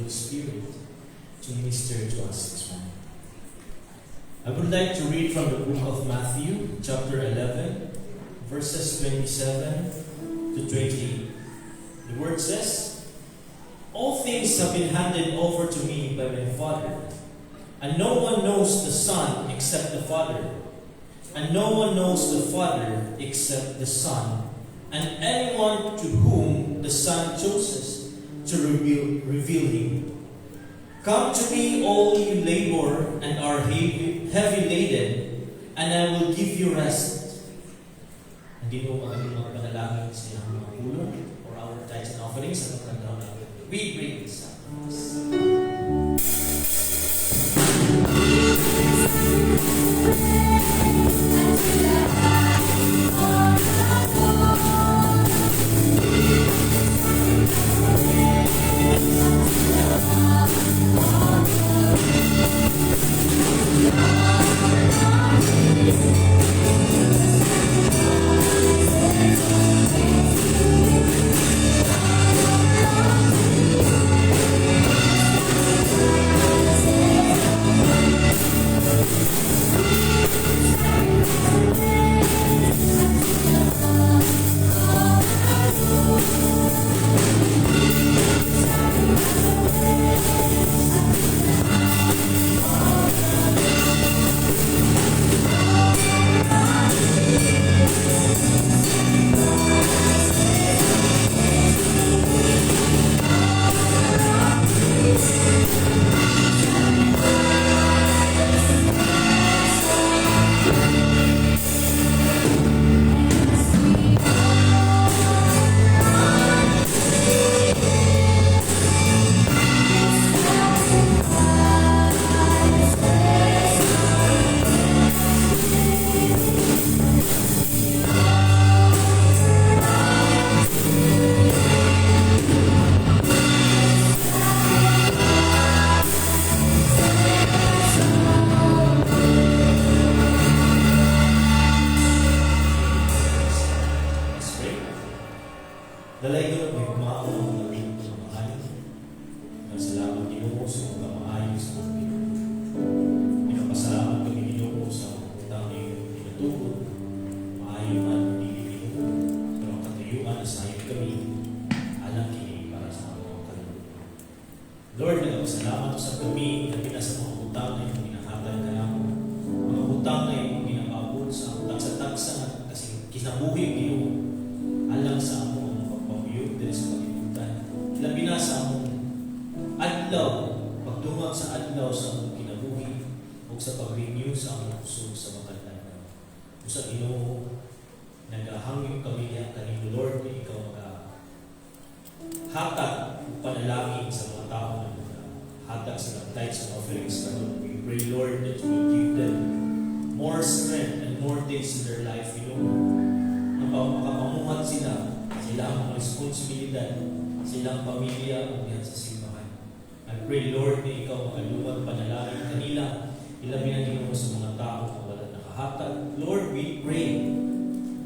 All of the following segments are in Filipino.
Holy Spirit to minister to us this morning. I would like to read from the book of Matthew, chapter 11, verses 27 to 28. The word says, "All things have been handed over to me by my Father, and no one knows the Son except the Father, and no one knows the Father except the Son, and anyone to whom the Son chooses to reveal him. Come to me, all you labor and are heavy laden, and I will give you rest." Hindi mo kami magpanalangin sa iyong mga kulong or our tithes and offerings sa pagkakataon natin. We bring this up. Dalay ko na may kumaon ng mga kamahal. Salamat Ginoo sa mga maayos ng Ginoo. Pinapasalamat kami Ginoo sa utang iyong pinatugod. Maayo man hindi Ginoo. Pero ang katuyuan na sayang kami, alang kini para sa mga kaluluwa. Lord, nagpasalamat ko sa kami na pinasa mga utang na iyong pinanghatag ka namin. Mga utang na iyong pinapabot sa tagsa-tagsa kasi kinabuhi Ginoo. Alang sa among din sa kalibutan. Labi na sa among adlaw, pagdungag sa adlaw sa among kinabuhi o sa pag-renew sa among puso sa mga adlaw. O sa Ginoo, nagahangyo kami niya kanino Lord na ikaw hatag o panalangin sa mga tao na hatag sa tithes and offerings karon. We pray Lord that you will give them more strength and more days in their life, Ginoo. Na makapamuhat sila ang responsibilidad sa ilang pamilya o diyan sa simbahan. I pray Lord na ikaw makaluwag panalangin kanila, ilabi na Ginoo sa mga tao na wala nakahatag. Lord, we pray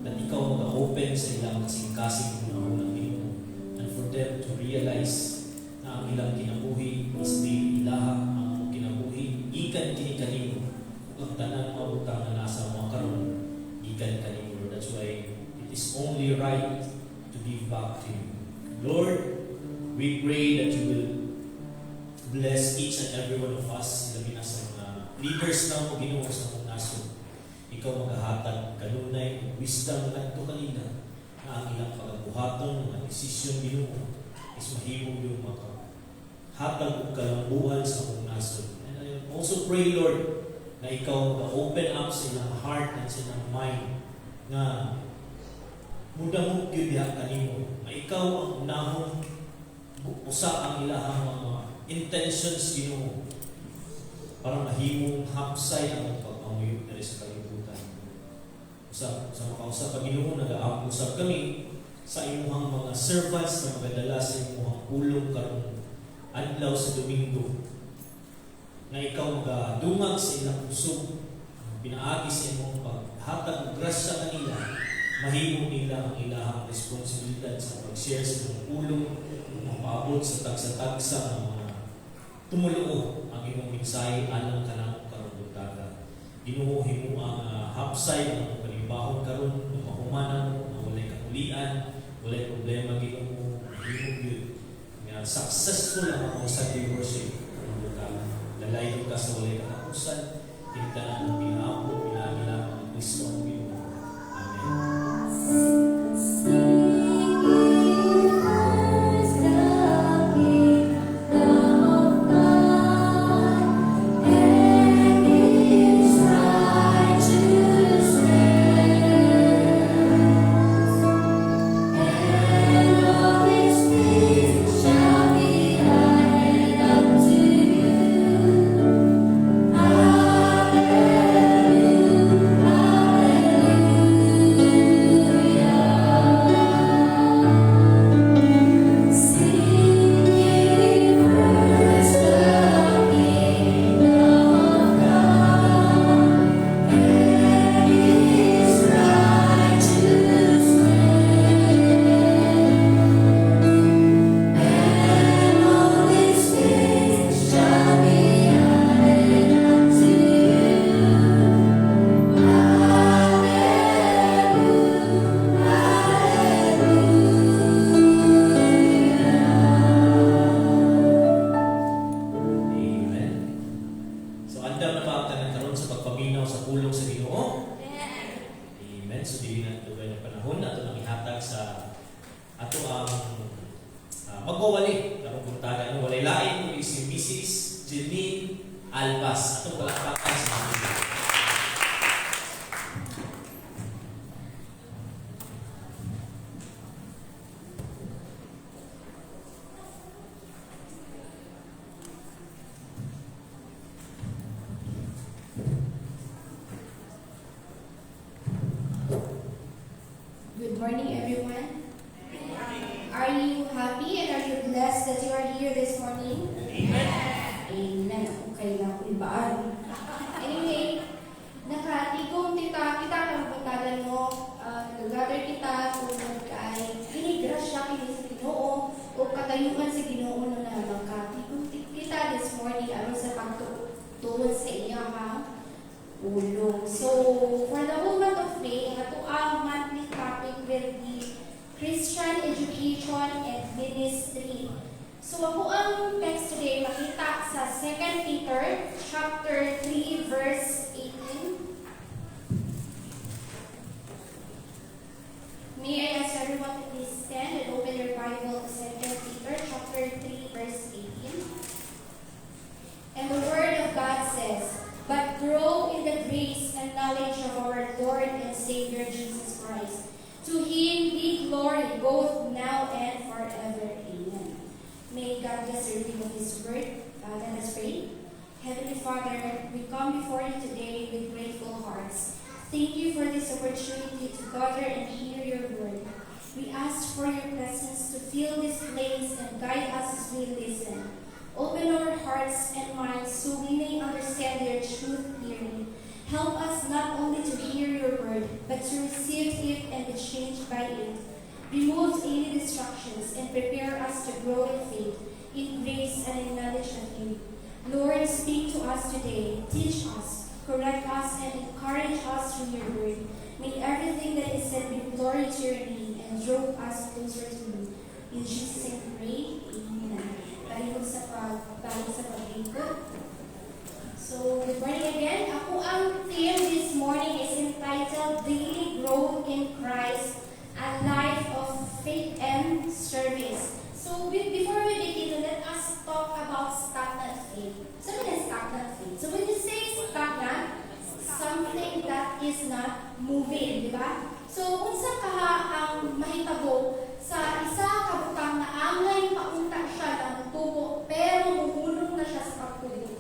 that ikaw maka-open sa ilang kasing-kasing ng Ginoo, and for them to realize na ang ilang kinabuhi is di ilaha ang kinabuhi ikan kini kanino ug ang tanan mautang na nasa mga karon ikan kanino. That's why it is only right to give back to you. Lord, we pray that you will bless each and every one of us, labi na sa mga leaders na mo Ginoo sa mga naso. Ikaw maghahatag kanunay wisdom ngadto kanila na ang ilang pagbuhaton mga desisyon Ginoo is mahimong yung makahatag og kalambuan sa mga naso. And I also pray Lord na ikaw mag-open up sa ilang heart at sa ilang mind na mudahog gyud diha kanimo. Ikaw ang unahong usa ang ilahang mga intentions Ginoo para mahimong hapsay ang pagpamuyok diri sa kalibutan. Sa makausap pa Ginoo, nag-aapusap kami sa imuhang mga servants na magadala sa imuhang pulong karon adlaw sa Domingo. Na ikaw magadungag sa ilang puso, pinaagi sa imong paghatag og grasya kanila. Mahimo nila ang ilahang responsibilidad sa pag-share sa mga pulong, mapaabot sa tagsa-tagsa ng mga tumuluo ang imong mensahe alang kanang karong buntaga. Ginoo himo ang hapsay ang panibahon karon nga mahumanan nga walay kakulian, walay problema Ginoo. Himo gyud nga successful ang among Sunday worship karong buntaga. Lalayo ka sa walay katapusan, kintanan ang pinaabo, pinagila ang Kristo ang Ginoo. Amen. Magwawali, karong buntaga no, walay lain mo si Mrs. Janine Albas. Atong palakpakan sa mga. Good morning, everyone. Are you happy and are you blessed that you are here this morning? Amen. Okay lang, ibaan. Anyway, nakatigong kita ang pagkalan mo, nag-gather kita tungkol kay ginigrasya kini sa Ginoo o katayuan sa Ginoo na magkatigong kita this morning aron sa pagtuon sa iyang ulong. So, for the whole month of May, ang ato ang monthly topic will be Christian Education and Ministry. So ako ang text today makita sa 2 Peter chapter 3 verse 18. May I ask everyone to please stand and open your Bible to 2 Peter chapter 3 verse 18. And the word of God says, "But grow in the grace and knowledge of our Lord and Savior Jesus Christ. To Him be glory both now and forever." Amen. May God bless the reading of His word. Let us pray. Heavenly Father, we come before you today with grateful hearts. Thank you for this opportunity to gather and hear your word. We ask for your presence to fill this place and guide us as we listen. Open our hearts and minds so we may understand your truth clearly. Help us not only to hear your word, but to receive it and be changed by it. Remove any distractions and prepare us to grow in faith, in grace, and in knowledge of you. Lord, speak to us today. Teach us, correct us, and encourage us through your word. May everything that is said be glory to your name and draw us closer to you. In Jesus' name we pray. Amen. Balik sa paglingkod. So, good morning again. Ako ang theme this morning is entitled Daily Growth in Christ, a Life of Faith and Service. So, before we begin, let us talk about stagnant faith. So, what is stagnant faith? So, when you say stagnant, something that is not moving, di ba? So, unsa kaha ang mahitabo sa isa ka butang na angay paunta siya ng tubo, pero muhulong na siya sa pagtubo.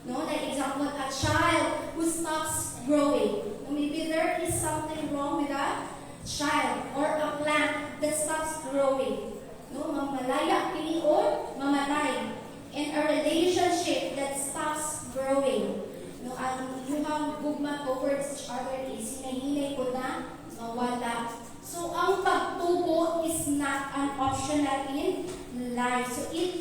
No, like example, a child who stops growing. Maybe there is something wrong with a child or a plant that stops growing. No, mamalaya kini or mamatay. And a relationship that stops growing. No, ang inyong gugma towards each other is hinahinay ko na mawala. So, ang pagtubo is not an optional in life. So, it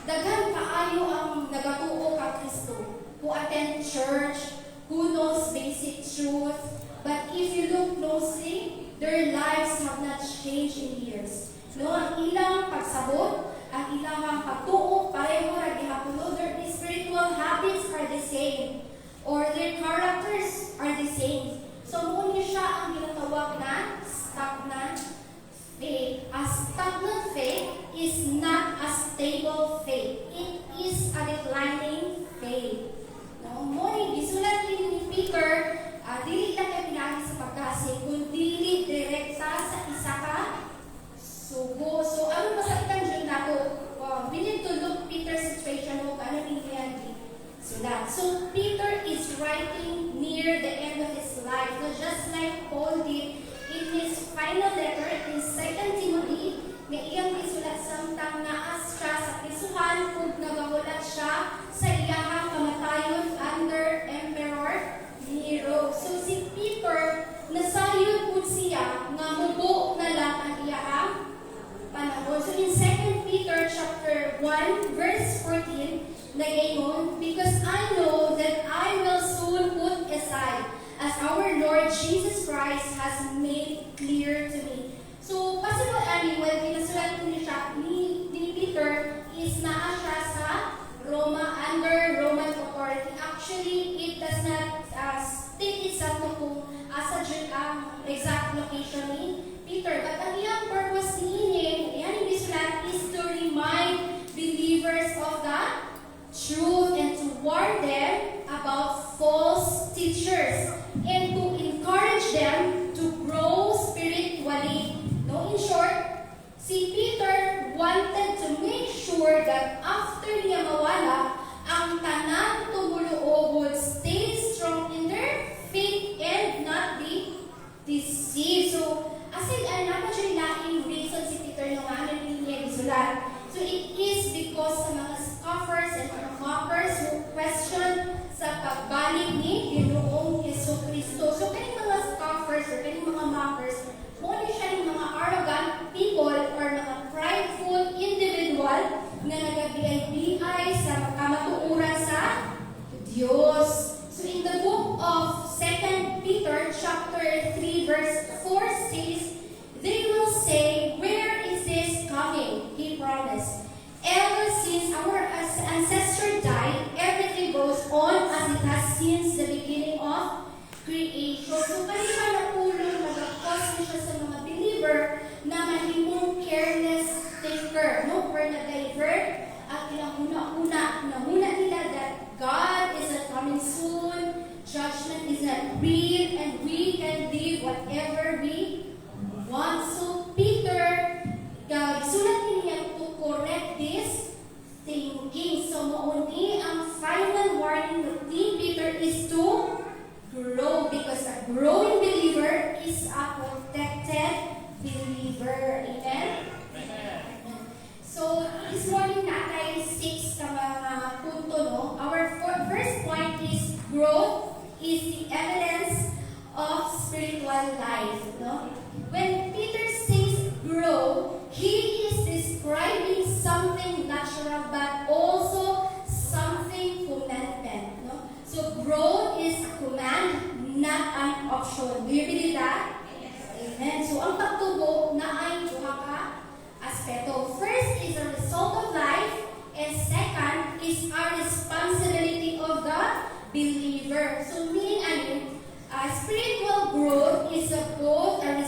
daghan kaayo ang nagatuo ka Kristo, who attend church, who knows basic truth, but if you look closely, their lives have not changed in years. No, ang ilang pagsabot, ang ilang pagtuo, pareho ra gihapulo, their spiritual habits are the same, or their characters are the same. So, mo niya siya ang ginatawag na stagnant faith. A stagnant faith is not a stable faith. It is a declining faith. No, mo ni gisulat ni Peter, dili lang kay pinagi sa pagkasig, kundi direkta sa isa ka sugo. So, ano masakitan dyan nato? We need to look Peter's situation mo, ano nangyayari sulat. So, Peter is writing near the end of his life, no? Just like Paul did in his final letter in 2 Timothy, na iyang isulat samtang naas siya sa prisuhan kung nagahulat siya sa iyahang kamatayon under Emperor Nero. So, si Peter, nasayod po siya nga mubo na lang ang iyahang panahon. So in 2 Peter chapter 1 verse 14, nagayon, because I know that I will soon put aside, as our Lord Jesus Christ has made clear to me. So possible when pinasulat ko niya siya ni Peter is naa siya sa Roma, under Roman authority. Actually, it does not state itself kung asa ang exact location ni Peter. But ang iyang purpose ni yan isulat is to remind believers of the truth and to warn them about false teachers and to encourage them to grow spiritually. No, in short, si Peter wanted to make sure that after niya mawala, ang tanan tumuluo would stay strong in their faith and not be deceived. So, asin naman siya laking reason si Peter nung ano niya isulat. So, it is because sa mga scoffers and mga mockers who question sa pagbalik ni Ginoong Yesu Cristo. So, kanyang mga scoffers or kanyang mga mockers, muna siya ng mga arrogant people or mga prideful individual na nagabiay-biay sa kamatuuran sa Diyos. So in the book of 2 Peter chapter 3 verse 4 says, they will say, where is this coming? He promised. Ever since our ancestor died, everything goes on as it has since the beginning of creation. So kanina na pulong nag-cause siya sa mga believer na mahimong careless thinker, no? Or na-divert at nahuna nila that God is not coming soon, judgment is not real, and we can live whatever we want. So Peter, sulat niya to correct this thinking. So mauni ang final warning of Peter is to grow, because a growing believer is a protected believer. Amen? So, this morning natay 6 ka mga punto, no? Our first point is growth is the evidence of spiritual life, no? When Peter says grow, he is describing something natural but also something commandment, no? So, growth is a command, not an option. Do you believe that? Amen. So, ang pagtubo na ay duha ka aspeto. First is a result of life, and second is a responsibility of the believer. So, meaning spiritual growth is both a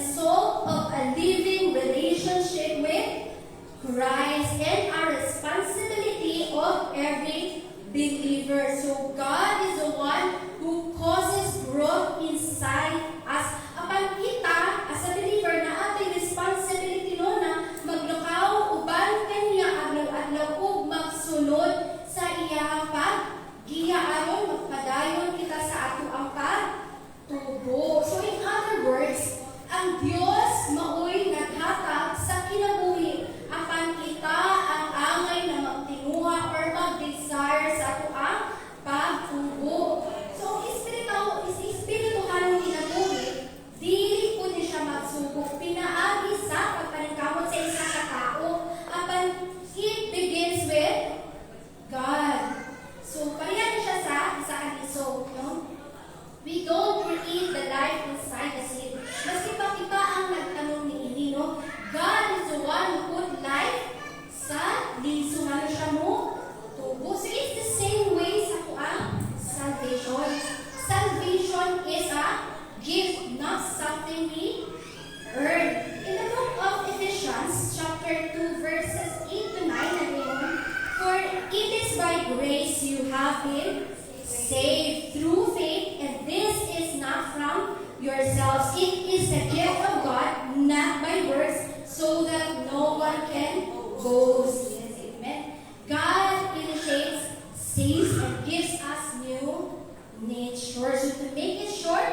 grace you have been saved through faith, and this is not from yourselves. It is the gift of God, not by works, so that no one can boast. Yes, amen. God initiates, saves, and gives us new nature. So to make it short,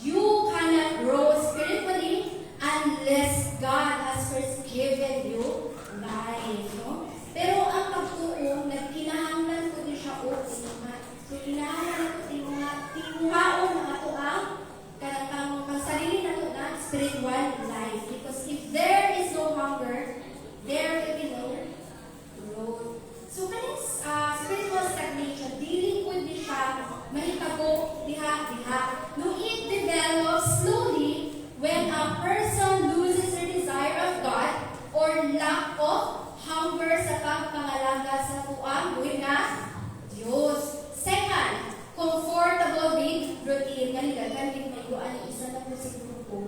you cannot grow spiritually unless God has first given you life. No? Pero ang pagtuo, nagkinahanglan ko din siya o tinuha. So kinahanglan ko tinuhaon na ato ang sarili na ito na spiritual life. Because if there is no hunger, there will be no growth. So kanis spiritual stagnation, dili ko di siya mahitabo diha. No, it develops slowly when a person loses their desire of God or lack of hunger sa pagpangalaga sa tuang buhay na Diyos. Second, comfortable with routine. Ganyan may iwan yung isa na po sa grupo.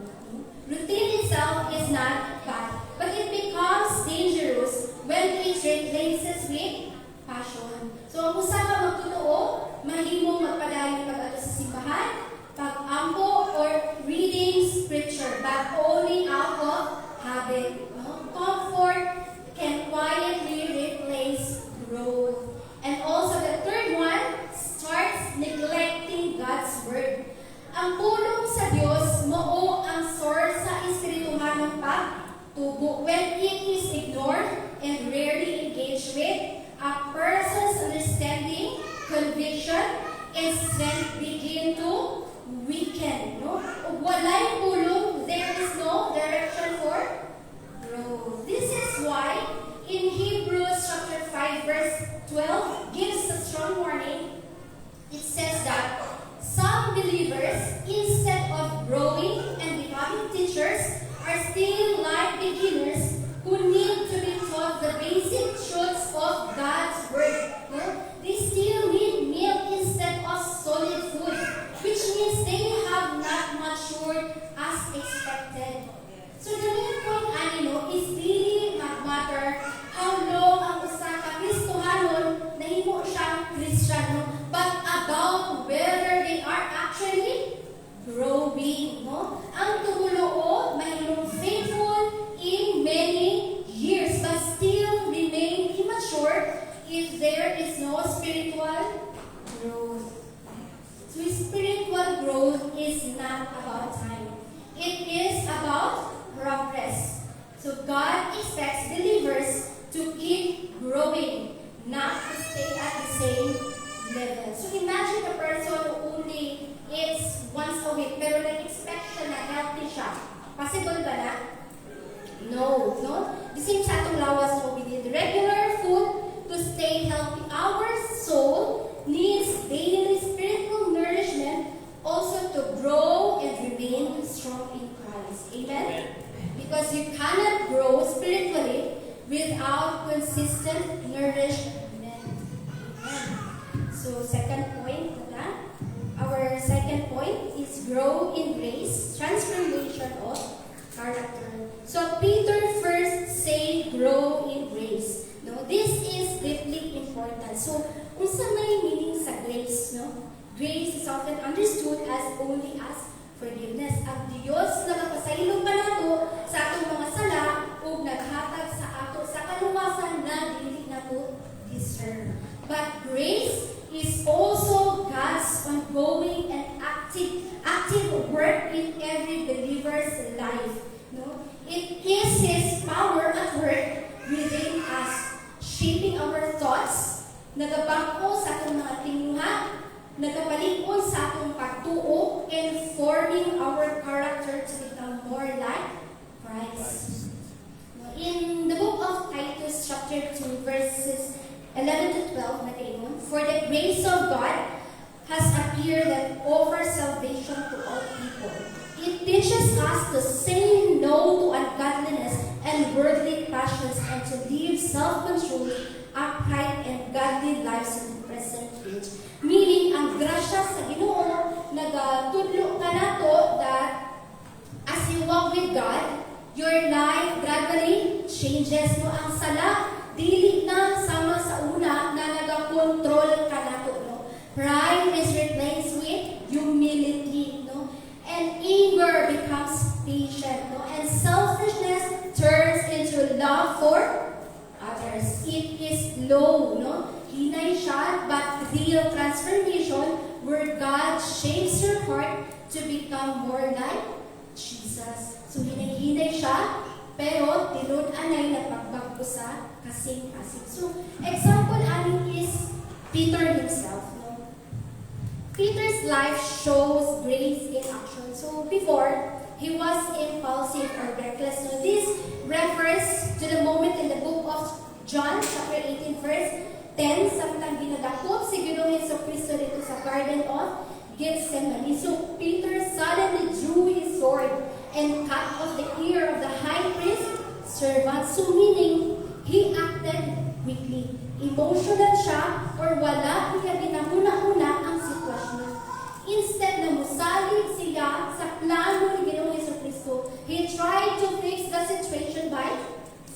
Routine itself is not bad, but it becomes dangerous when it replaces with passion. So, ang usa ka magtotoo, mahimong magpadayon pag-ato sa simbahan, pag-ampo, or reading scripture, but only out of habit. No? Comfort can quietly replace growth. And also the third one starts neglecting God's word. Ang pulong sa Diyos mao ang source sa espirituhanong pagtubo. When it is ignored and rarely engaged with, a person's understanding, conviction, and strength begin to weaken. No? Walay pulong, there is no direction for growth. This is why in Hebrews chapter 5 verse 12 gives a strong warning. It says that some believers, instead of growing and becoming teachers, are still like beginners who need to be taught the basic truths of God's word. No? They still need milk instead of solid food, which means they have not matured as expected. So the main point, is really not matter how long ang usa ka Kristohanon nahimo siyang Kristiyano, but about whether they are actually growing. No? Ang tumulo mahimong faithful in many years, but still remain immature if there is no spiritual growth. So spiritual growth is not about time. It is about progress. So God expects believers to keep growing, not to stay at the same level. So imagine a person who only eats once a week, pero nag-expect siya na healthy siya. Possible ba na? No. The same sa atong lawas, so we need regular food to stay healthy. Our soul needs daily spiritual nourishment also to grow and remain strong in Christ. Amen? Because you cannot grow spiritually without consistent nourishment. Amen. So, second point, our second point is grow in grace, transformation of character. So, Peter first said grow in grace. No, this is deeply important. So, unsa may meaning sa grace, no? Grace is often understood as only as forgiveness. Ang Diyos na nagpasaylo pa nato sa atong mga sala ug naghatag sa ato sa kaluwasan na dili nato deserve. But grace is also God's ongoing and active work in every believer's life. No? It is His power at work within us, shaping our thoughts, nagabangko sa atong mga tinguha, nagapalikon sa atong pagtuo, and forming our character to become more like Christ. In the book of Titus, chapter 2, verses 11 to 12, nagayon, for the grace of God has appeared that offers salvation to all people. It teaches us to say no to ungodliness and worldly passions and to live self-controlled, upright, and godly lives in the present age. Meaning, ang grasya sa Ginoo, nagatudlo ka nato that as you walk with God, your life gradually changes. No, ang sala dili na sama sa una na nagakontrol ka nato, no? Pride is replaced with humility, no? And anger becomes patient, no? And selfishness turns into love for others. It is low, no? Hinay siya, but real transformation where God shapes your heart to become more like Jesus. So hinay-hinay siya, pero tinun-anay na pagbago sa kasing-kasing. So, example anin is Peter himself, no? Peter's life shows grace in action. So, before, he was impulsive or reckless. So, this refers to the moment in the book of John, chapter 18, verse 10, samtang ginadakop si Ginoong Jesucristo dito sa Garden of Gethsemane. So, Peter suddenly drew his sword and cut off the ear of the high priest servant. So, meaning, he acted quickly. Emotional siya or wala niya ginahuna-huna ang sitwasyon. Instead na musalig siya sa plano ni Ginoong Jesucristo, he tried to fix the situation by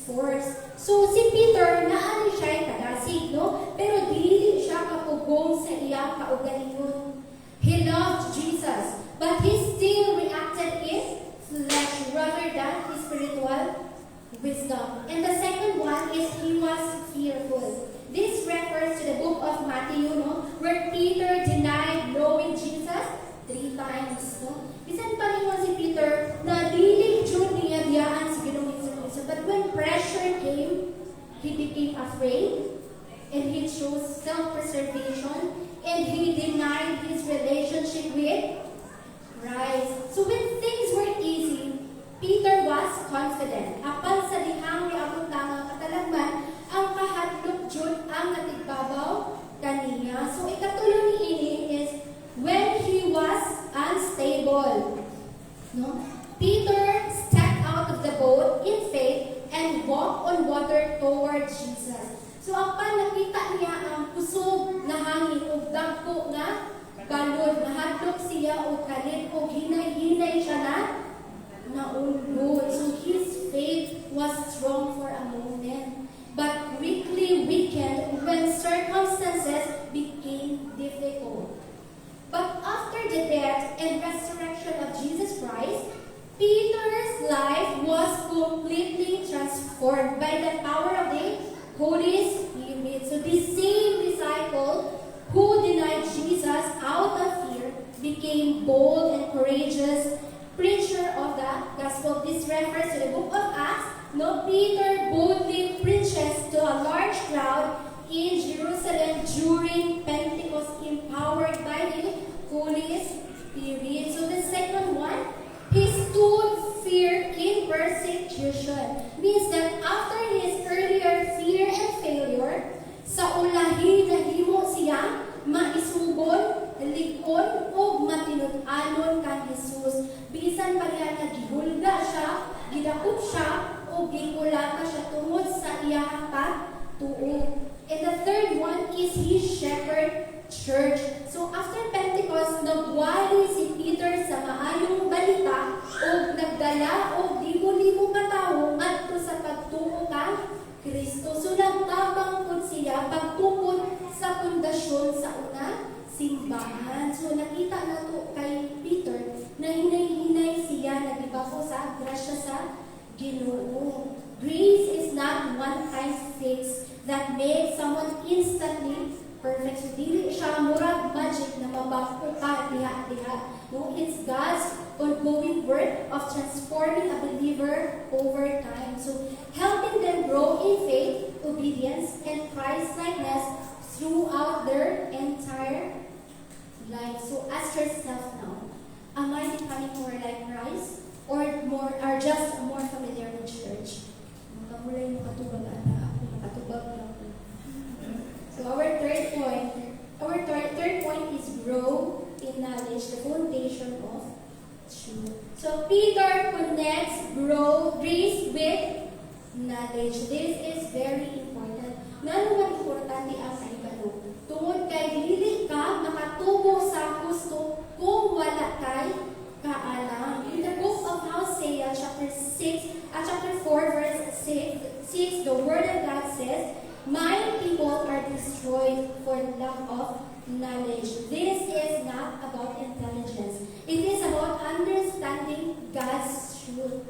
force. So, si Peter, naani siya'y kadasig, no? Pero dili siya kapugong sa iyang kaugalingon. He loved Jesus, but he still reacted in flesh rather than spiritual wisdom. And the second one is he was fearful. This refers to the book of Matthew, no? Where Peter denied knowing Jesus 3 times, no? Bisan pa rin si Peter na dili jud niya diyaan si Ginoong Jesucristo. But when pressure came, he became afraid and he chose self-preservation and he denied his relationship with Christ. So when things were easy, Peter was confident. Apan sa dihang niabot lang ang katalagman, ang kahadlok jud ang natigbabaw kaniya. So ikatulo ni ini is when he was unstable. No? Peter stepped out of the boat in faith and walked on water toward Jesus. So apan nakita niya ang kusog na hangin ug dagko nga balod, nahadlok siya o kalit o hinay-hinay siya na naulod. So his faith was strong for a moment, but quickly weakened when circumstances became difficult. But after the death and resurrection of Jesus Christ, Peter's life was completely transformed by the power of the Holy Spirit. So this same disciple who denied Jesus out of fear became bold and courageous preacher of the gospel. This refers to the book of Acts. No, Peter boldly preaches to a large crowd in Jerusalem during Pentecost, empowered by the Holy Spirit. So the second one, he stood fear in persecution. Means that after his earlier fear and failure, sa ulahi na himo siya, maisugod, likod, o matinud-anon kang Jesus. Bisan pa niya nagihulga siya, gidakop siya, o gikulata siya tungod sa iyang pagtuo. And the third one is his shepherd church. So after Pentecost, nagwali si Peter sa maayong balita o nagdala o libo-libo katawo ngadto sa pagtuo kang Kristo. So nagtabang pud siya pagtukod sa pundasyon sa una simbahan. So nakita nato kay Peter na hinay-hinay siya nagibako sa grasya sa Ginoo. Grace is not one-time fix that makes someone instantly perfect. So dili siya murag magic na mabako ka diha-diha. No, it's God's ongoing work of transforming a believer over time. So helping them grow in faith, obedience, and Christ-likeness throughout their entire life. So ask yourself now, am I becoming more like Christ or just more familiar with church? Kamulay mo katubag na ako, nakatubag lang. So our third point is grow in knowledge, the foundation of truth. So Peter connects grace with knowledge. This is very important. Nano man importante ang kahibalo. Tungod kay dili ka makatubo sa gusto kung wala kay kaalam. In the book of Hosea, chapter 4, verse 6, 6, the Word of God says, "My people are destroyed for lack of knowledge." This is not about intelligence. It is about understanding God's truth.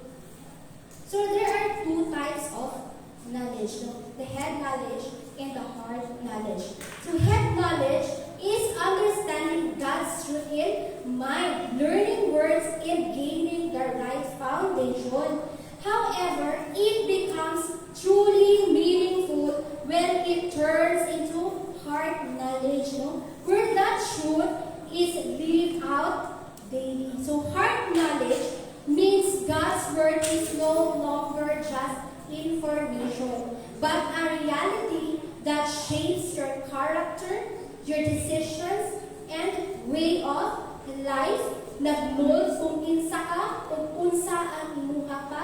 So there are two types of knowledge, no? The head knowledge and the heart knowledge. So head knowledge is understanding God's truth in mind, learning words and gaining the right foundation. However, it becomes truly meaningful when it turns into heart knowledge, no? Where that truth is lived out daily. So heart knowledge means God's word is no longer just information, but a reality that shapes your character, your decisions, and way of life. Nagmold kung kinsa ka o unsa ang imuha ka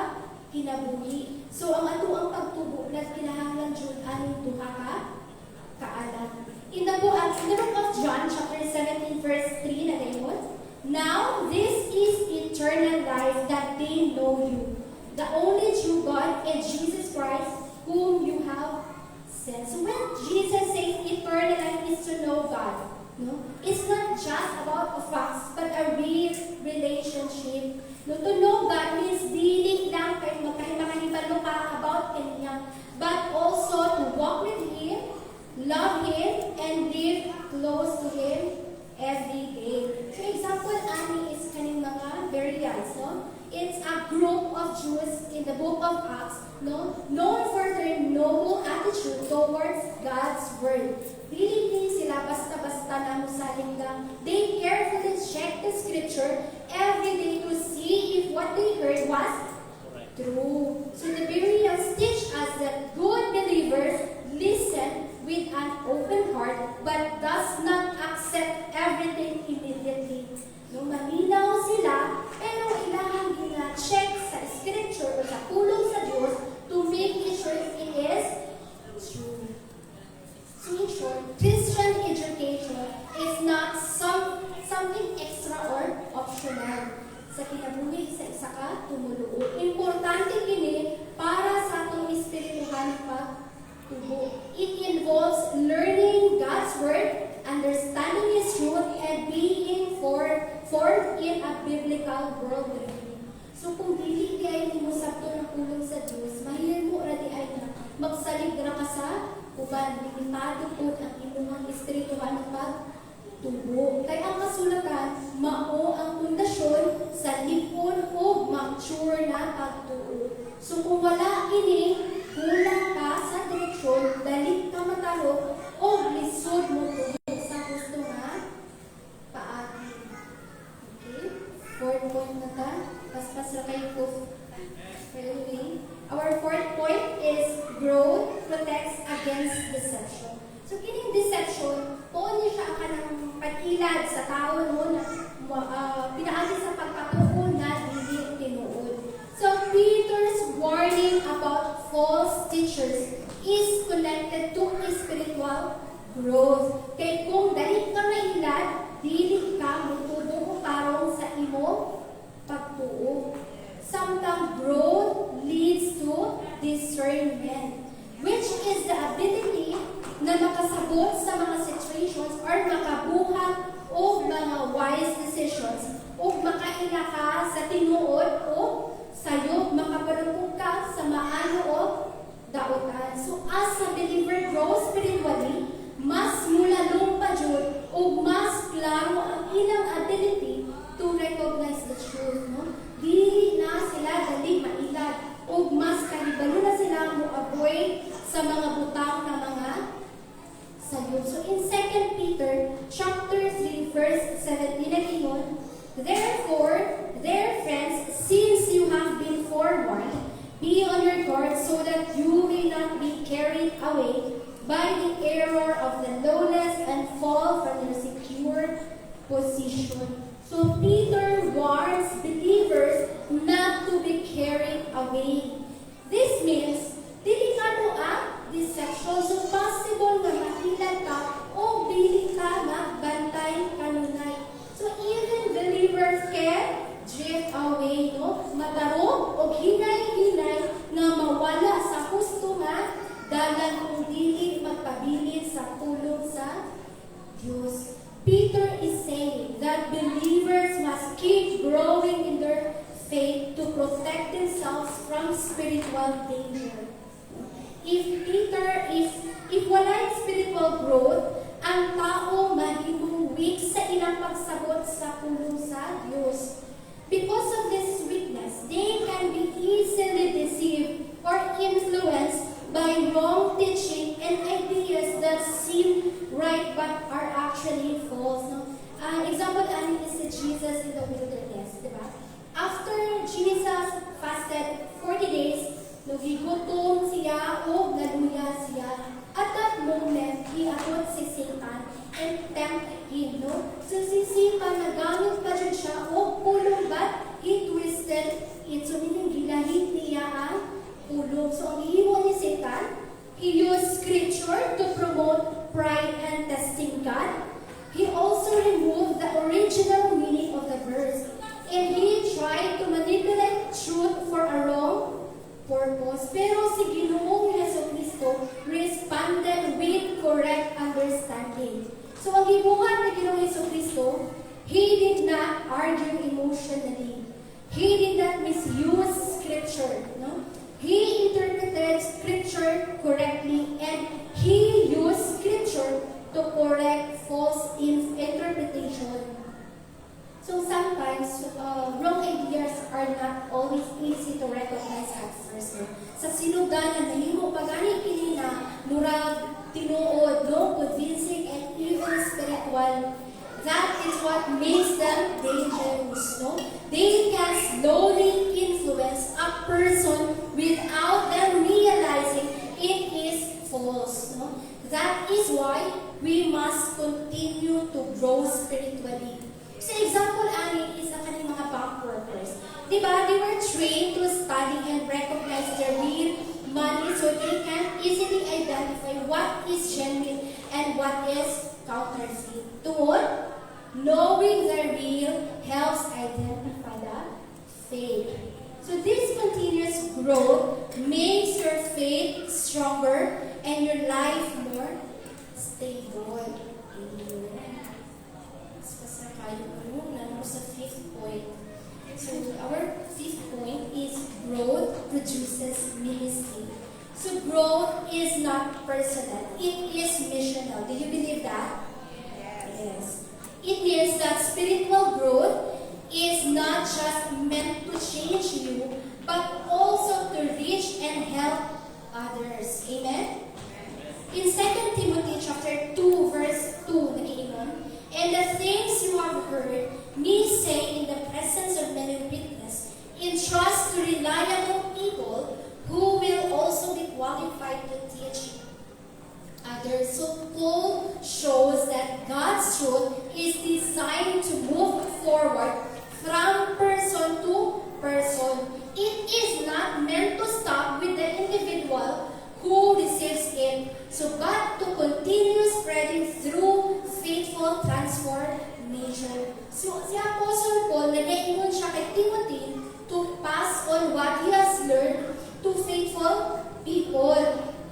kinabuhi. So ang ato ang pagtubo nagkinahanglan jud aning duha ka kaalam. In the book of John, chapter 17, verse 3, na gayon, "Now this is eternal life, that they know you, the only true God, and Jesus Christ, whom you have sent." So when Jesus says eternal life is to know God, no, it's not just about a fact, but a real relationship. No, to know God means dili lang kay makahibalo ka about Kanya, but also to walk with Him, love Him, and live close to Him every day. So example, ani is kaning mga burials, no? It's a group of Jews in the book of Acts, no? Known for their noble attitude towards God's word. Dili sila basta-basta na musaling lang. They carefully check the scripture every day to see if what they heard was true. So the burials teach us that good believers listen with an open heart but does not accept everything immediately. No, malinaw sila, pero ilang gina-check sa scripture o sa pulong sa Diyos to make sure it is true. So in short, Christian education is not something extra or optional. Sa kinabuhi sa isa ka tumuluo. Importante kini para sa atong espirituhan pagtubo. It involves learning God's word, understanding His truth, and being formed in a biblical worldview. So kung dili di ay mo sakto na pulong sa Diyos, mahirap mo ra di ay na magsalig ra ka sa uban, limitado po ang imuhang espirituhan ng pagtubo. Kaya ang kasulatan, mao ang pundasyon sa lipon o mature na pagtuo. So kung wala ini, kulang ka sa direksyon, dalit ka mataro, o lisod mo tubo sa gusto nga paagi. Okay? Fourth point na ta. Paspas na kayo po. Our fourth point is growth protects against deception. So kining deception, po niya siya kanang pag-ilad sa tao no, na pinaagi sa pagkatuon na hindi tinuod. So Peter's warning about false teachers is connected to spiritual growth. Kay kung dali ka mailad, dili ka mutubo tarong sa imo pagtuo. Sometimes growth leads to discernment, which is the ability na makasabot sa mga situations or makabuhat o mga wise decisions o makaila ka sa tinuod o sayop, makabalukog ka sa maano o daotan. So as a believer grows spiritually, mas mulalong pa jud o mas klaro ang ilang ability to recognize the truth, no? Dili na sila dali mailad o mas kahibalo na sila mo-avoid sa mga butang na mga sayop. So in 2 Peter chapter 3 verse 17 na ingon, "Therefore, dear friends, since you have been forewarned, be on your guard so that you may not be carried away by the error of the lawless and fall from your secure position." So Peter warns believers not to be carried away. This means, delikado ang deception. So possible na mahilan ka o bili ka na bantay kanunay. So even believers can drift away, no? Matarong o hinay-hinay na mawala sa husto that believers must keep growing in their faith to protect themselves from spiritual danger. If walay spiritual growth, ang tao mahimong weak sa ilang pagsabot sa pulong sa Diyos. Because of this weakness, they can be easily deceived or influenced by wrong teaching and ideas that seem right but are actually false. No? Example is Jesus in the wilderness, di ba? After Jesus fasted 40 days, nagigutom siya o naluya siya. At that moment, iabot si Satan and tempted him, no? So si Satan, nagamit pa dyan siya o pulong but he twisted it. So gilahit niya ang pulong. So ang ihimo ni Satan, he used scripture to promote pride and testing God. He also removed the original meaning of the verse. And he tried to manipulate truth for a wrong purpose. Pero si Ginoong Jesucristo responded with correct understanding. So ang gibuhat ni Ginoong Jesucristo, he did not argue emotionally. He did not misuse scripture. No? He interpreted scripture correctly and he used scripture to correct false interpretation. So sometimes, wrong ideas are not always easy to recognize at first. No? Sa sinuganan, nahimo pagani kini na murag tinuod, no? Convincing and even spiritual. That is what makes them dangerous. No? They can slowly influence a person without them realizing it is false. No? That is why we must continue to grow spiritually. So example, ani, is ang kaning mga bank workers. Diba? They were trained to study and recognize their real money so they can easily identify what is genuine and what is counterfeit. Tungod, knowing the real helps identify the fake. So this continuous growth makes your faith stronger and your life more stable. Sa fifth point. So our fifth point is growth produces ministry. So growth is not personal. It is missional. Do you believe that? Yes. It means that spiritual growth is not just meant to change you, but also to reach and help others. Amen? In 2 Timothy chapter 2, verse 2, nakiingon, and the things you have heard me say in the presence of many witnesses, entrust to reliable people who will also be qualified to teach others. So Paul shows that God's truth is designed to move forward from person to person. It is not meant to stop with the individual who receives it. So God to continue spreading through faithful transformation. So si Apostle Paul, nag-iingon siya kay Timothy to pass on what he has learned to faithful people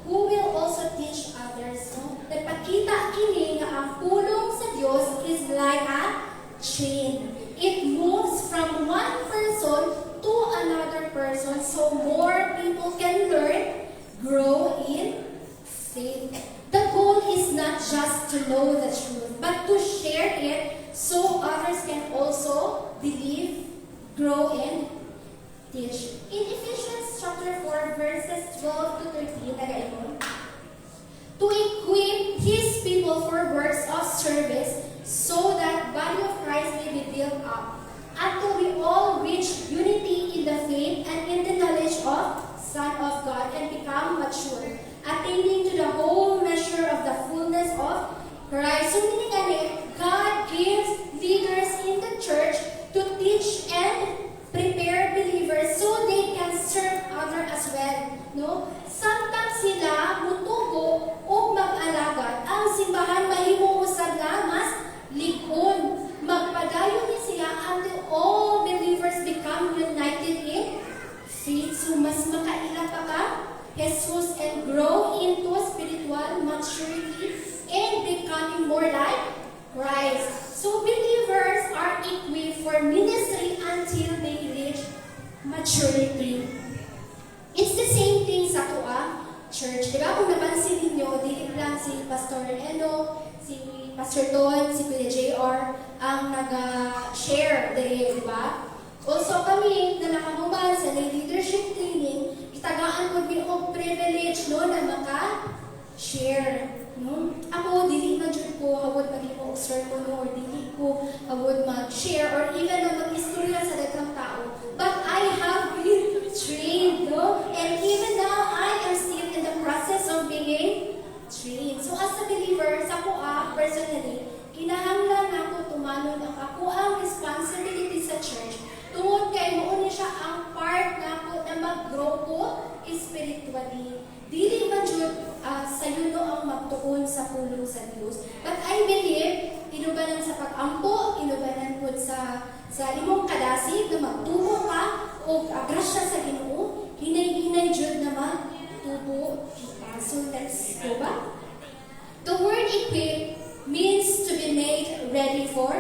who will also teach others. No? Nagpakita kini nga ang pulong sa Diyos is like a chain. It moves from one person to another person so more people can learn, grow in faith. The goal is not just to know the truth, but to share it so others can also believe, grow, and teach. In Ephesians chapter 4, verses 12 to 13, nagayon, to equip His people for works of service, so that body of Christ may be built up, until we all reach unity in the faith and in the knowledge of Son of God, and become mature, attaining to the whole measure of the fullness of Christ. So meaning God gives leaders in the church to teach and prepare believers so they can serve others as well. No? Samtang sila mutubo o mag-alagad, ang simbahan mahimo usab na mas likon. Magpadayon ni siya until all believers become united in faith. So mas makaila pa ka Jesus and grow into spiritual maturity and becoming more like Christ. So believers are equipped for ministry until they reach maturity. It's the same thing sa kuha church. Diba? Kung napansin ninyo, dili lang si Pastor Eno, si Pastor Don, si Kuya JR ang nag-share diri, diba? Also kami na nakamubal sa leadership training, itagaan ko din og privilege no na maka-share. No? Ako, dili man dyan ko hawod mag-imo og sermon no, or dili ko hawod mag-share or even na mag-istorya sa daghang tao. But I have been trained, no? And even now, I am still in the process of being trained. So as a believer, sa kuha, personally, kinahanglan ako tumanon ang ako ang responsibility sa church tungod kay mo siya ang part nako na mag-grow ko spiritually. Dili man jud sa yuno ang magtuon sa pulong sa Dios. But I believe inubanan sa pag-ampo, inubanan pud sa imong kadasig na magtubo ka o grasya sa Ginoo, hinay-hinay jud na magtubo kita. So let's go back. The word equip means to be made ready for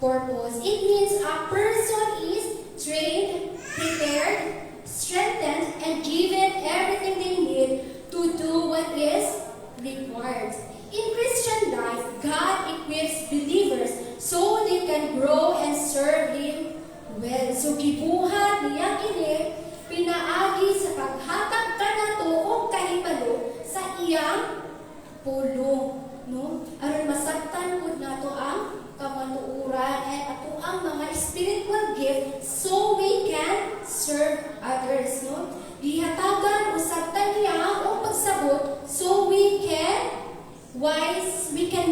purpose. It means a person is trained, prepared, strengthened, and given everything they need to do what is required. In Christian life, God equips believers so they can grow and serve Him well. So gibuhat niya kini pinaagi sa paghatag kanato o kahibalo sa iyang pulong, no? Aron masabtan pud nato ang kamanuoran at ato ang mga spiritual gift so we can serve others, no? Gihatagan usab ta niya ang pagsabot so we can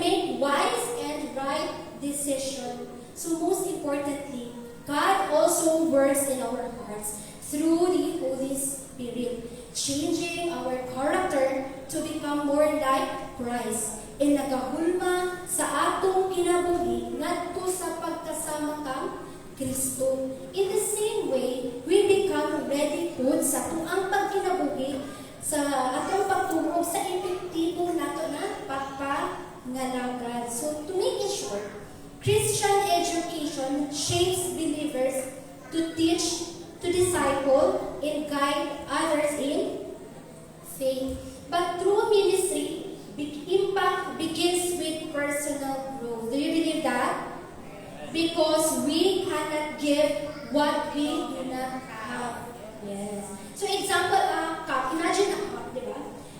make wise and right decision. So most importantly, God also works in our hearts through the Holy Spirit, changing our character to become more like Christ. E nagahulma sa atong kinabuhi ngadto sa pagkasama kang Kristo. In the same way, we become ready po sa tuang pagkinabuhi sa atong pagtuo sa epektibo nato na pagpangalagad. So to make it short, Christian education shapes believers to teach, to disciple, and guide others in faith. But true ministry, impact begins with personal growth. Do you believe that? Because we cannot give what we do not have. Yes. So example, a cup. Imagine a cup, di ba?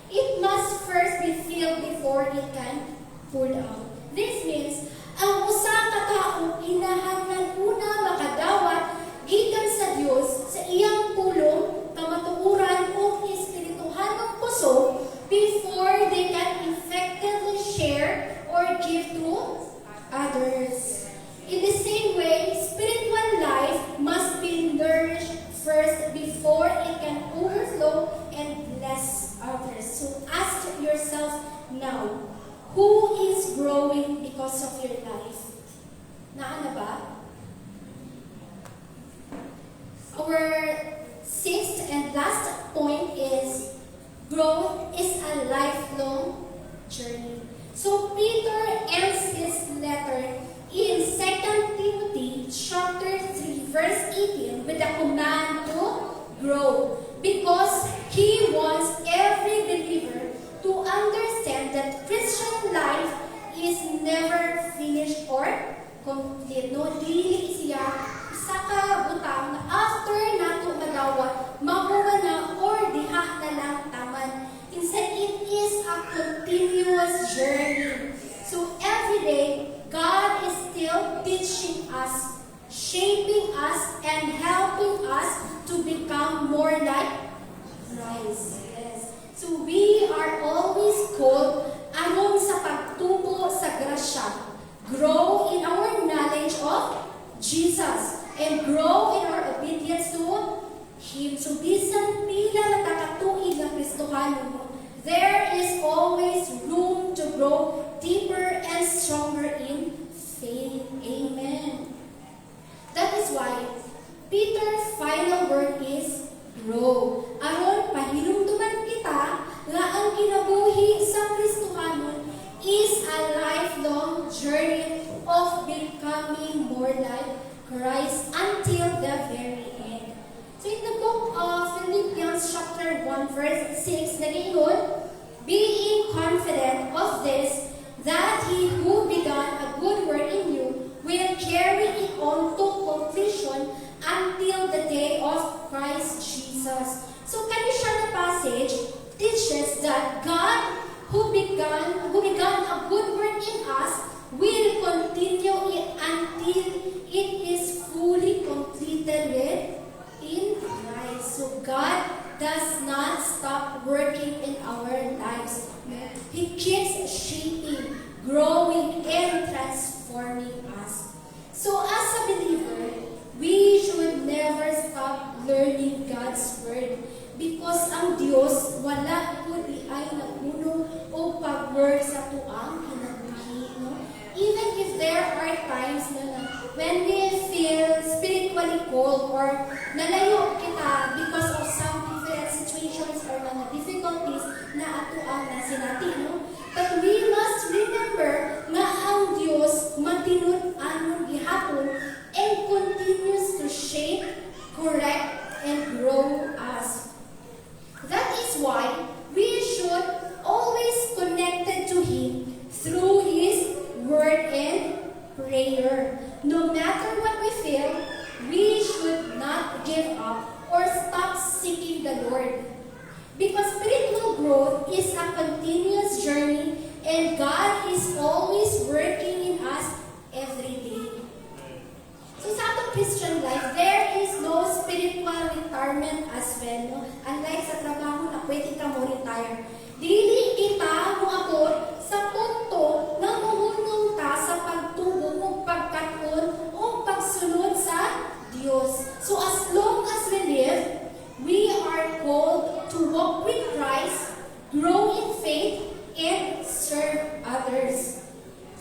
It must first be filled before it can pour out. This means, ang usa ka tao kinahanglan una makadawat gikan sa Dios sa iyang pulong, kamatuoran o espirituhanong puso before they can effectively share or give to others. In the same way, spiritual life must be nourished first before it can overflow and bless others. So ask yourself now, who is growing because of your life? Naana ba? Our sixth and last point is growth is a lifelong journey. So Peter ends his letter in 2 Timothy chapter 3 verse 18 with the command to grow, because he wants every believer to understand that Christian life is never finished or complete. No, dili siya isa ka butang na after nato madawat makuha na or diha na lang taman. Instead, it is a continuous journey. So every day, God is still teaching us, shaping us, and helping us to become more like Christ. Yes. So we are always called ayon sa pagtubo sa grasya, grow in our knowledge of Jesus, and grow in our obedience to Him. So bisan pila na takatuig ang Kristohanon mo, there is always room to grow deeper and stronger in faith. Amen. That is why Peter's final word is grow. Aron pahinumduman kita nga ang kinabuhi sa Kristohanon is a lifelong journey of becoming more like Christ until the very end. So in the book of Philippians chapter 1 verse 6, nag-iingon, being confident of this, that he who began a good work in you will carry it on to completion until the day of Christ Jesus. So kanisya na passage teaches that God who began a good work in us will continue it until it is fully completed in Christ. So God does not stop working in our lives. He keeps shaping, growing, and transforming us. So as a believer, we should never stop learning God's Word because ang Diyos wala po di ay napuno o pag-work sa tuang kinabuhi. No? Even if there are times na when we feel spiritually cold or nalayo kita because of some different situations or mga difficulties na atuang na sinati, no? But we must remember na ang Diyos matinod anon gihapon and continues to shape, correct, and grow us. That is why we should always connected to Him through His Word and prayer. No matter what we feel, we should not give up or stop seeking the Lord. Because spiritual growth is a continuous journey and God is always working in us every day. So sa atong Christian life, there is no spiritual retirement as well. No? Unlike sa trabaho na pwede ka mo retire. Dili kita moabot sa punto na muhunong ta sa pagtubo o pagkaton o pagsunod sa Diyos. So as long as we live, we are called to walk with Christ, grow in faith, and serve others.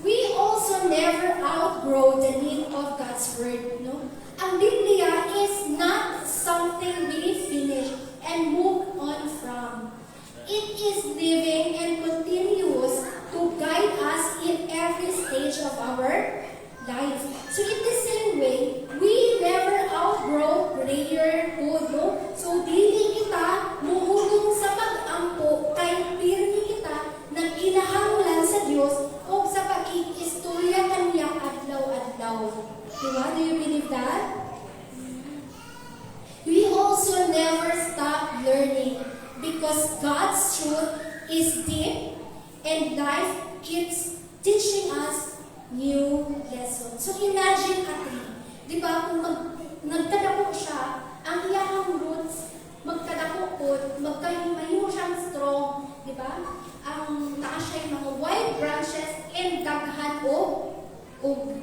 We also never outgrow the need of God's Word. No? Ang Biblia is not something we finish and move on from. It is living and continuous to guide us in every stage of our life. So in the same way, we never outgrow prayer good. No? So dili kita muhulong sa pag-ampo kay pirmi kita nang kinahanglan sa Dios o sa pag-iistorya kaniya adlaw-adlaw. Diba? Do you believe that? We also never stop learning because God's truth is deep and life keeps teaching us new lessons. So imagine a tree. Diba? Kung nagtadako siya, ang iyang roots, magtadako po, magkahimayo siyang strong. Diba? Ang taas siya yung mga wide branches and daghan o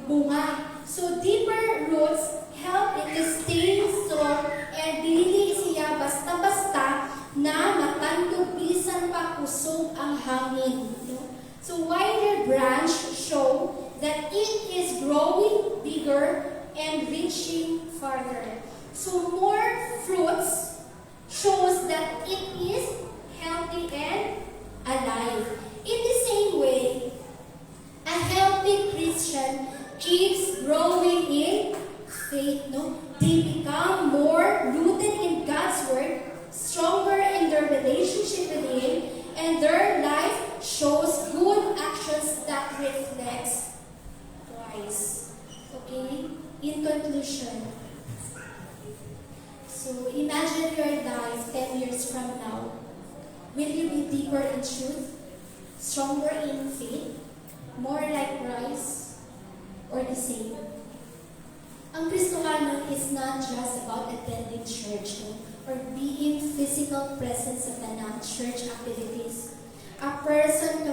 bunga. So deeper roots help it to stay strong and dili siya basta-basta na matandog bisan pa kusog ang hangin. No? So wider branch show that it is growing bigger and reaching farther. So more fruits shows that it is healthy and alive. In the same way, a healthy Christian keeps growing in faith. No? They become more rooted in God's Word, stronger in their relationship with Him, and their life shows good actions that reflects Christ. Okay? In conclusion, so imagine your life 10 years from now. Will you be deeper in truth, stronger in faith, more like Christ, or the same? Ang Kristofano is not just about attending church, no? Or being physical present sa tanang church activities. A person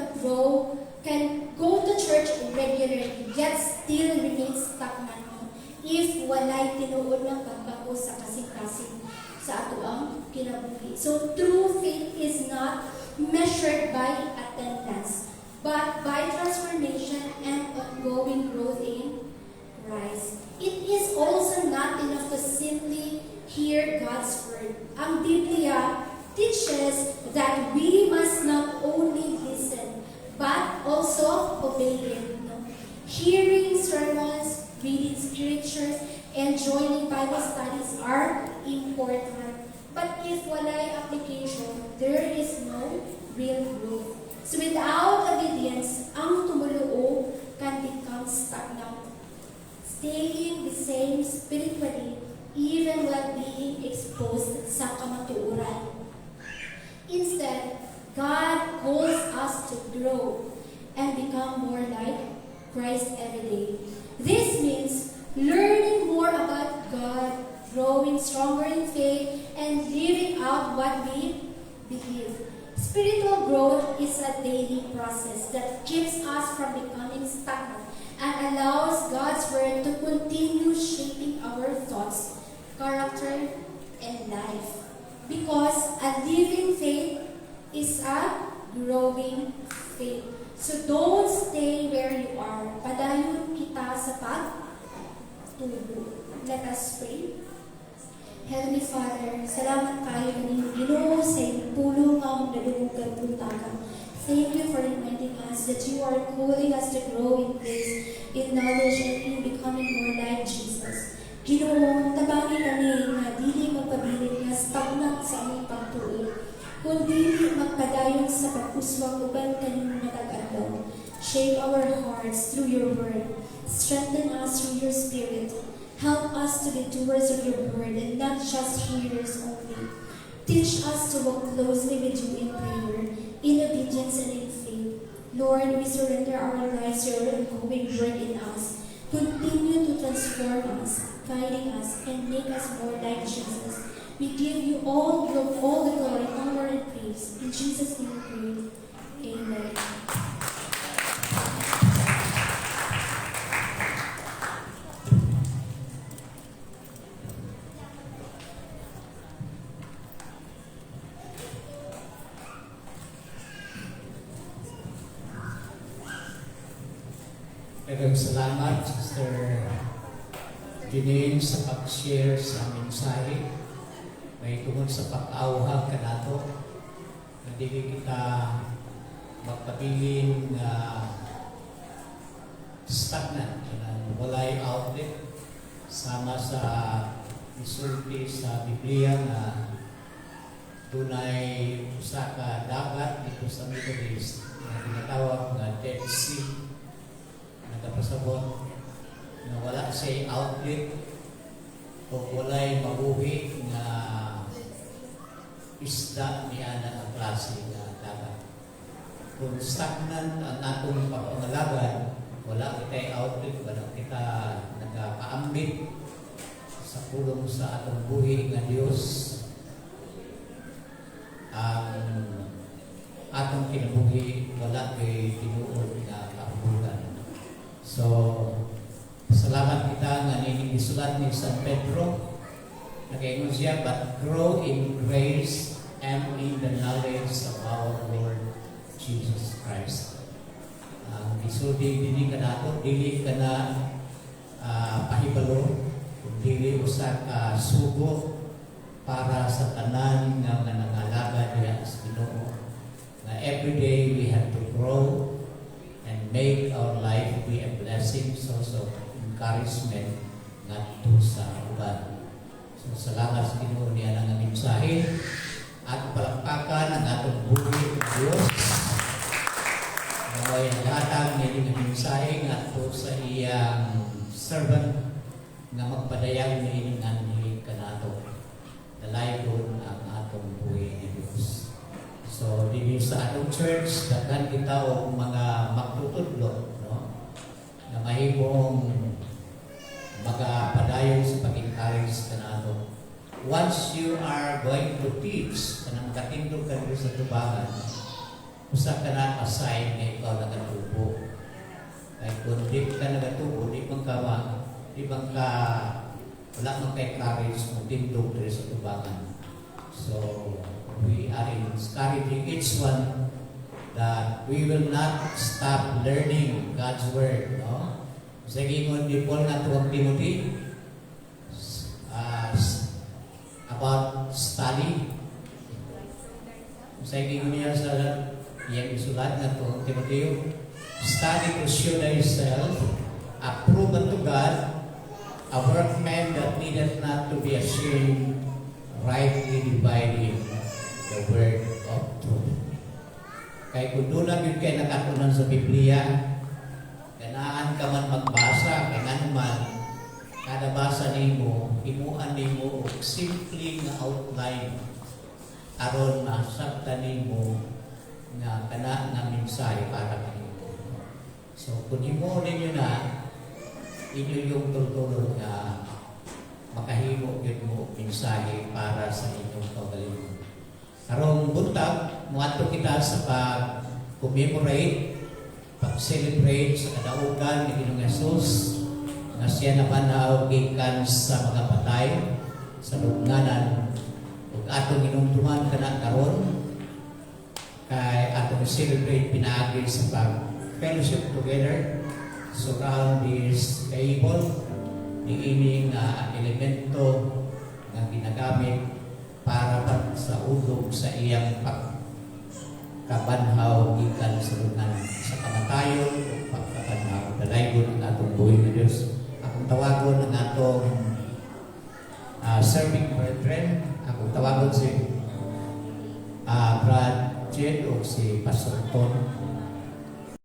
can go to church regularly, yet still remain stagnant, no? If walay tinuod ng pagbago sa kasing-kasing sa ato ang kinabuhi. So true faith is not measured by attendance, but by transformation and ongoing growth in Christ. It is also not enough to simply hear God's Word. Ang Biblia teaches that we must not only listen, but also obey it. No? Hearing sermons, reading scriptures, and joining Bible studies are important. But if walay application, there is no real growth. So without obedience, ang tumuluo can become stagnant, staying the same spiritually even while being exposed sa kamatuuran. Instead, God calls us to grow and become more like Christ every day. This means learning more about God, growing stronger in faith, and living out what we believe. Spiritual growth is a daily process that keeps us from becoming stagnant and allows God's Word to continue shaping our thoughts, character, and life. Because a living faith is a growing faith. So don't stay where you are. Padayon kita sa pagtubo. Let us pray. Heavenly Father, salamat kayo kanino Ginoo sa iyong pulong ang nadulugan puntagan. Thank you for reminding us that you are calling us to grow in grace, in knowledge, and in becoming more like Jesus. Ginoo, tabangin kami na dili magpabilin nga stagnant sa aming pagtuo, kundi magpadayon sa pag-uswag uban kanimo matag-adlaw. Shape our hearts through your word. Strengthen us through your spirit. Help us to be doers of your word and not just hearers only. Teach us to walk closely with you in prayer, in obedience and in faith. Lord, we surrender our lives to your ongoing work in us. Continue to transform us, guiding us, and make us more like Jesus. We give you all the glory, honor, and praise. In Jesus' name we pray. Amen. Salamat, Sister Janine, sa pag-share sa mensahe. May tungkol sa pag-auhag ka nato. Hindi kita magpabiling na stagnant, walay outlet. Sama sa isulti sa Biblia na tunay usa ka dagat dito sa Middle East na tinatawag na Dead Sea. Nagpasabot na wala siya outlet o walay mabuhi na isda niya na ang klase na dagat. Kung stagnant ang atong pangangalagan, wala kita outlet, wala kita nagpaambit sa pulong sa atong buhi nga Diyos. Ang atong kinabuhi wala kay tinuod na kahubugan. So, salamat kita nga nining gisulat ni San Pedro. Nag-ingon siya, but grow in grace and in the knowledge of our Lord Jesus Christ. Ang gisulti dili ka nato, dili ka na pahibalo, dili usa ka sugo para sa tanan nga nangalaga diha sa Ginoo. Na every day we have to grow and make our life be a blessing, source of encouragement ngadto sa uban. So salamat sa Ginoo niya ng mensahe at palakpakan ang atong buhi ng Diyos. Naway naghatag niya ng mensahe ngadto sa iyang servant nga magpadayag ni ining kanato. Dalaygon ang atong buhi ng Diyos. So, dito sa atong church, daghan kita o mga magtutudlo, no? Na mahimong magapadayon sa pag-encourage ka nato. Once you are going to teach, kanang makatindog ka rin sa tubangan, usa ka na assign na ikaw nagatubo. Kaya kung di ka nagatubo, di bang ka, wala mang kay courage mo tindog rin sa tubangan. So, we are encouraging each one that we will not stop learning God's Word. No? Sa gingon ni Paul nga tuwang Timothy about study. Sa gingon niya sa iyang isulat nga tuwang Timothy, study to show thyself approve unto God, a workman that needeth not to be ashamed, rightly dividing the word of truth. Kay kung doon lang yun kayo nakatunan sa Biblia, ganaan ka man magbasa, kaya nga naman, kada basa nimo, himuan nimo og simple nga outline aron masabtan nimo nga kana nga mensahe para kanimo. So kung himo ninyo na inyo yung tultulod nga makahimo gyud mo mensahe para sa inyong kaugalingon. Karong buntag muadto kita sa pag-commemorate, pag-celebrate sa kadaugan ni Ginoong Hesus na siya naman gikan sa mga patay sa lubnganan ug atong hinumduman kana karon kay atong celebrate pinaagi sa pag-fellowship together surround this table niining elemento nga ginagamit para sa ulog sa iyang pagkabanhaw gikan sa lubnganan sa kamatayon o pagkabanhaw dalaygon ang atong buhay ng Diyos. Akong tawagon ang atong serving brethren. Akong tawagon si Brad Jed o si Pastor Ton